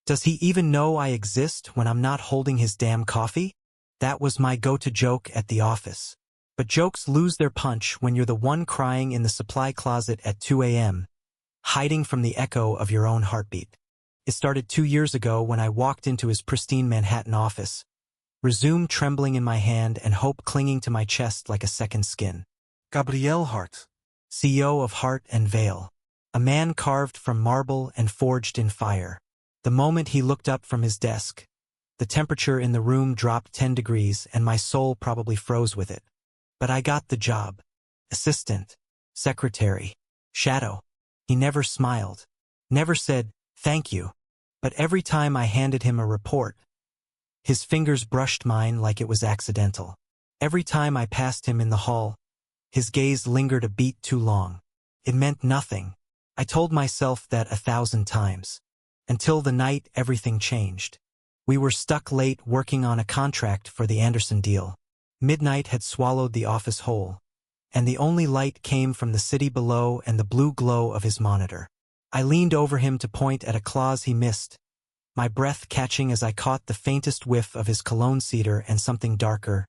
Does he even know I exist when I'm not holding his damn coffee? That was my go-to joke at the office. But jokes lose their punch when you're the one crying in the supply closet at 2 a.m., hiding from the echo of your own heartbeat. It started 2 years ago when I walked into his pristine Manhattan office, resume trembling in my hand and hope clinging to my chest like a second skin. Gabriel Hart, CEO of Heart and Veil, a man carved from marble and forged in fire. The moment he looked up from his desk, the temperature in the room dropped 10 degrees and my soul probably froze with it. But I got the job. Assistant, secretary, shadow. He never smiled, never said, "Thank you." But every time I handed him a report, his fingers brushed mine like it was accidental. Every time I passed him in the hall, his gaze lingered a beat too long. It meant nothing. I told myself that 1,000 times. Until the night everything changed. We were stuck late working on a contract for the Anderson deal. Midnight had swallowed the office whole, and the only light came from the city below and the blue glow of his monitor. I leaned over him to point at a clause he missed, my breath catching as I caught the faintest whiff of his cologne cedar and something darker,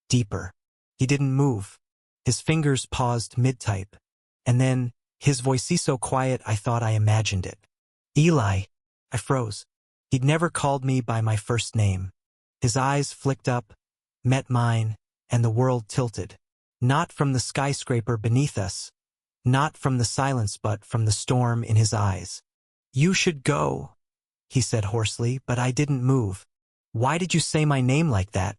deeper. He didn't move. His fingers paused mid-type, and then, his voice so quiet I thought I imagined it. "Eli." I froze. He'd never called me by my first name. His eyes flicked up, met mine, and the world tilted. Not from the skyscraper beneath us, not from the silence but from the storm in his eyes. "You should go," he said hoarsely, but I didn't move. "Why did you say my name like that?"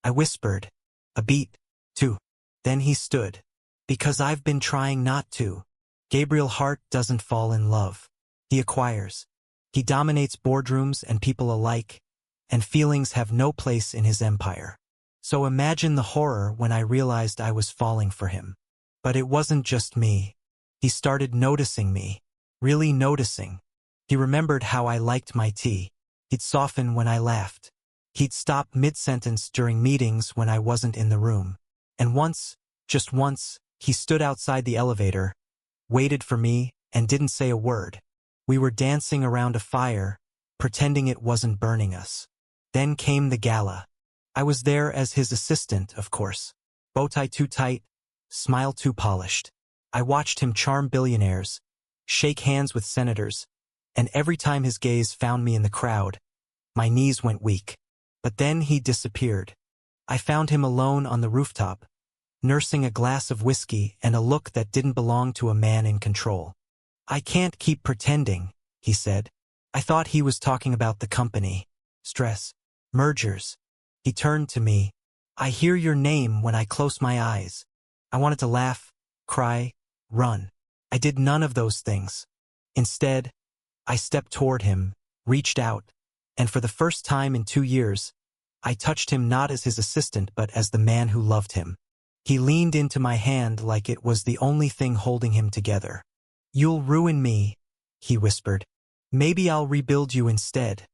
I whispered. "A beat, too." Then he stood. "Because I've been trying not to." Gabriel Hart doesn't fall in love. He acquires. He dominates boardrooms and people alike, and feelings have no place in his empire. So imagine the horror when I realized I was falling for him. But it wasn't just me. He started noticing me, really noticing. He remembered how I liked my tea. He'd soften when I laughed. He'd stop mid-sentence during meetings when I wasn't in the room. And once, just once, he stood outside the elevator, waited for me, and didn't say a word. We were dancing around a fire, pretending it wasn't burning us. Then came the gala. I was there as his assistant, of course. Bow tie too tight, smile too polished. I watched him charm billionaires, shake hands with senators, and every time his gaze found me in the crowd, my knees went weak. But then he disappeared. I found him alone on the rooftop, nursing a glass of whiskey and a look that didn't belong to a man in control. "I can't keep pretending," he said. I thought he was talking about the company, stress, mergers. He turned to me. "I hear your name when I close my eyes." I wanted to laugh, cry, run. I did none of those things. Instead, I stepped toward him, reached out, and for the first time in 2 years, I touched him not as his assistant but as the man who loved him. He leaned into my hand like it was the only thing holding him together. "You'll ruin me," he whispered. "Maybe I'll rebuild you instead,"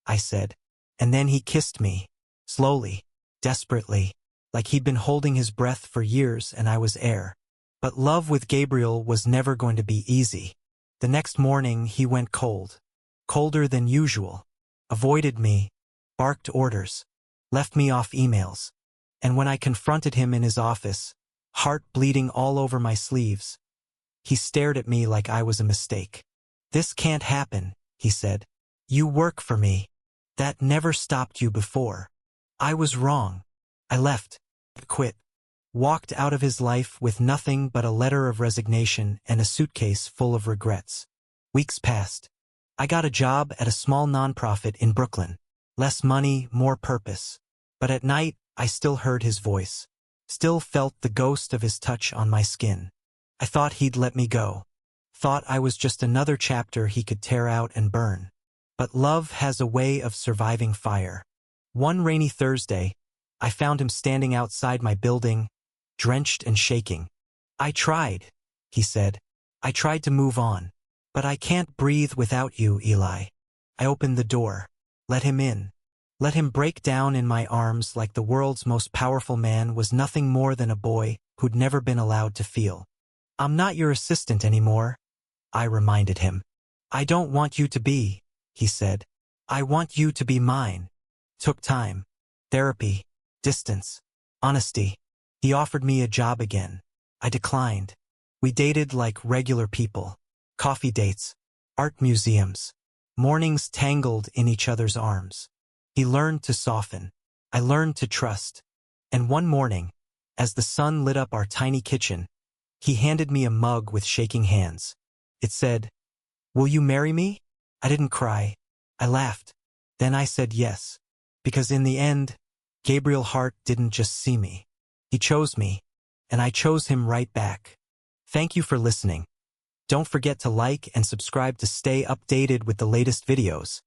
I said. And then he kissed me, slowly, desperately, like he'd been holding his breath for years and I was air. But love with Gabriel was never going to be easy. The next morning he went cold, colder than usual, avoided me, barked orders, left me off emails. And when I confronted him in his office, heart bleeding all over my sleeves, he stared at me like I was a mistake. "This can't happen," he said. "You work for me. That never stopped you before." I was wrong. I left, quit, walked out of his life with nothing but a letter of resignation and a suitcase full of regrets. Weeks passed. I got a job at a small nonprofit in Brooklyn. Less money, more purpose. But at night, I still heard his voice, still felt the ghost of his touch on my skin. I thought he'd let me go. Thought I was just another chapter he could tear out and burn. But love has a way of surviving fire. One rainy Thursday, I found him standing outside my building, drenched and shaking. "I tried," he said. "I tried to move on. But I can't breathe without you, Eli." I opened the door, let him in. Let him break down in my arms like the world's most powerful man was nothing more than a boy who'd never been allowed to feel. "I'm not your assistant anymore," I reminded him. "I don't want you to be," he said. I want you to be mine. Took time. Therapy. Distance. Honesty. He offered me a job again. I declined. We dated like regular people. Coffee dates. Art museums. Mornings tangled in each other's arms. He learned to soften. I learned to trust. And one morning, as the sun lit up our tiny kitchen, he handed me a mug with shaking hands. It said, "Will you marry me?" I didn't cry. I laughed. Then I said yes. Because in the end, Gabriel Hart didn't just see me. He chose me, and I chose him right back. Thank you for listening. Don't forget to like and subscribe to stay updated with the latest videos.